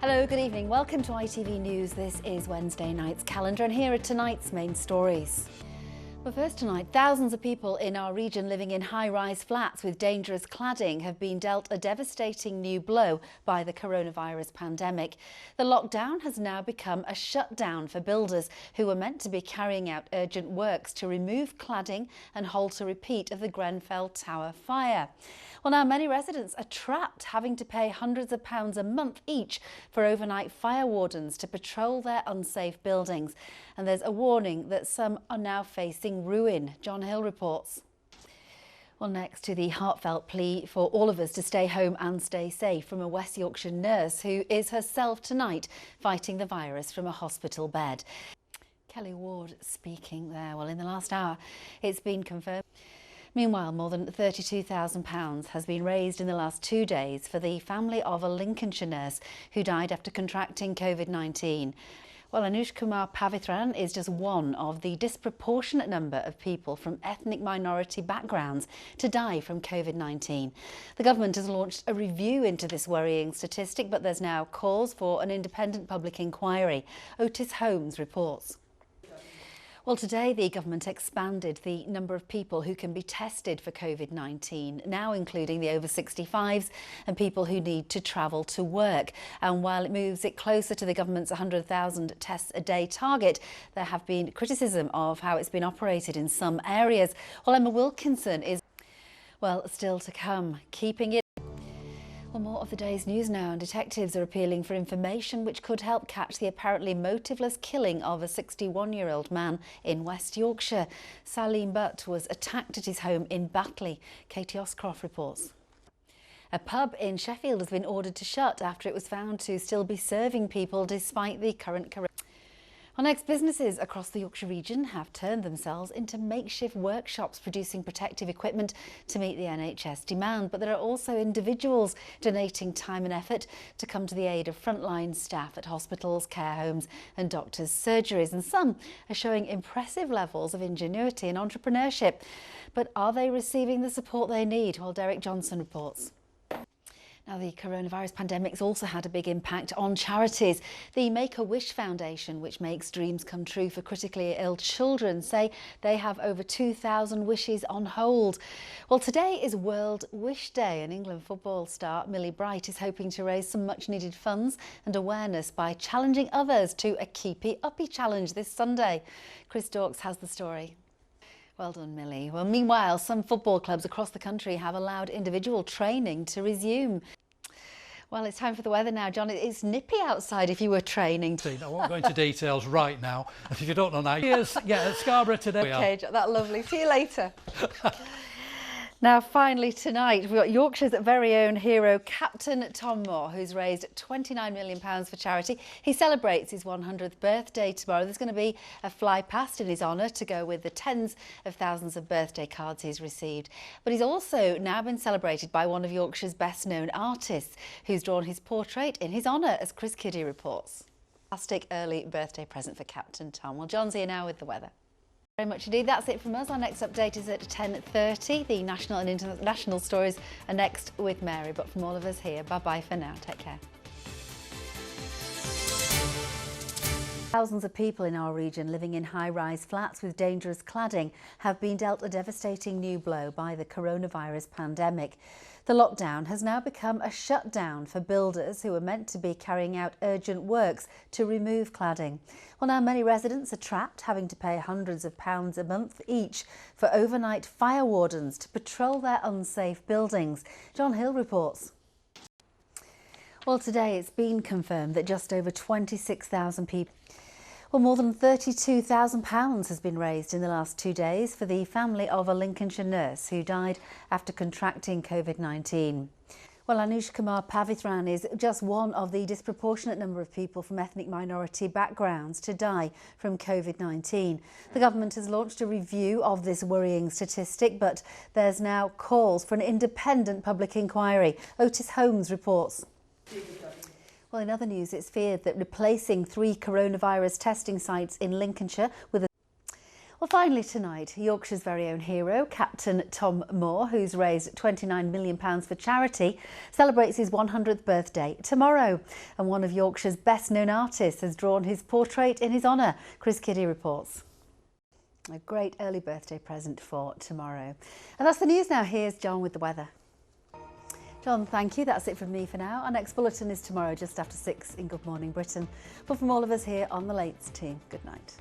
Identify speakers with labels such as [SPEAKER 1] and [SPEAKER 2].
[SPEAKER 1] Hello, good evening. Welcome to ITV News. This is Wednesday night's calendar and here are tonight's main stories. But first tonight, thousands of people in our region living in high-rise flats with dangerous cladding have been dealt a devastating new blow by the coronavirus pandemic. The lockdown has now become a shutdown for builders who were meant to be carrying out urgent works to remove cladding and halt a repeat of the Grenfell Tower fire. Well, now many residents are trapped, having to pay hundreds of pounds a month each for overnight fire wardens to patrol their unsafe buildings. And there's a warning that some are now facing ruin. John Hill reports. Well, next to the heartfelt plea for all of us to stay home and stay safe from a West Yorkshire nurse who is herself tonight fighting the virus from a hospital bed. Kelly Ward speaking there. Well, in the last hour, it's been confirmed. Meanwhile, more than £32,000 has been raised in the last 2 days for the family of a Lincolnshire nurse who died after contracting COVID-19. Well, Anush Kumar Pavithran is just one of the disproportionate number of people from ethnic minority backgrounds to die from COVID-19. The government has launched a review into this worrying statistic, but there's now calls for an independent public inquiry. Otis Holmes reports. Well, today the government expanded the number of people who can be tested for COVID-19, now including the over 65s and people who need to travel to work. And while it moves it closer to the government's 100,000 tests a day target, there have been criticism of how it's been operated in some areas. Well, Emma Wilkinson is, well, still to come, keeping it. Well, more of the day's news now, and detectives are appealing for information which could help catch the apparently motiveless killing of a 61-year-old man in West Yorkshire. Salim Butt was attacked at his home in Batley. Katie Oscroft reports. A pub in Sheffield has been ordered to shut after it was found to still be serving people despite the current coronavirus. Well, next, businesses across the Yorkshire region have turned themselves into makeshift workshops producing protective equipment to meet the NHS demand. But there are also individuals donating time and effort to come to the aid of frontline staff at hospitals, care homes and doctors' surgeries. And some are showing impressive levels of ingenuity and entrepreneurship. But are they receiving the support they need? Well, Derek Johnson reports. Now, the coronavirus pandemic's also had a big impact on charities. The Make-A-Wish Foundation, which makes dreams come true for critically ill children, say they have over 2,000 wishes on hold. Well, today is World Wish Day, and England football star Millie Bright is hoping to raise some much-needed funds and awareness by challenging others to a Keepy Uppy challenge this Sunday. Chris Dawkes has the story. Well done, Millie. Well, meanwhile, some football clubs across the country have allowed individual training to resume. Well, it's time for the weather now, John. It's nippy outside if you were training.
[SPEAKER 2] I won't go into details right now. If you don't know now, here's, at Scarborough today.
[SPEAKER 1] Okay, that's lovely. See you later. Now, finally tonight, we've got Yorkshire's very own hero, Captain Tom Moore, who's raised £29 million for charity. He celebrates his 100th birthday tomorrow. There's going to be a fly past in his honour to go with the tens of thousands of birthday cards he's received. But he's also now been celebrated by one of Yorkshire's best-known artists, who's drawn his portrait in his honour, as Chris Kiddie reports. Fantastic early birthday present for Captain Tom. Well, John's here now with the weather. Very much indeed. That's it from us. Our next update is at 10:30. The national and international stories are next with Mary. But from all of us here, bye-bye for now. Take care. Thousands of people in our region living in high-rise flats with dangerous cladding have been dealt a devastating new blow by the coronavirus pandemic. The lockdown has now become a shutdown for builders who were meant to be carrying out urgent works to remove cladding. Well, now many residents are trapped, having to pay hundreds of pounds a month each for overnight fire wardens to patrol their unsafe buildings. John Hill reports. Well, today it's been confirmed that just over 26,000 people. Well, more than £32,000 has been raised in the last 2 days for the family of a Lincolnshire nurse who died after contracting COVID-19. Well, Anush Kumar Pavithran is just one of the disproportionate number of people from ethnic minority backgrounds to die from COVID-19. The government has launched a review of this worrying statistic, but there's now calls for an independent public inquiry. Otis Holmes reports. Well, in other news, it's feared that replacing 3 coronavirus testing sites in Lincolnshire with a Well, finally tonight, Yorkshire's very own hero, Captain Tom Moore, who's raised £29 million for charity, celebrates his 100th birthday tomorrow. And one of Yorkshire's best-known artists has drawn his portrait in his honour. Chris Kiddy reports. A great early birthday present for tomorrow. And that's the news now. Here's John with the weather. John, thank you. That's it from me for now. Our next bulletin is tomorrow just after 6 in Good Morning Britain. But from all of us here on the Lates team, good night.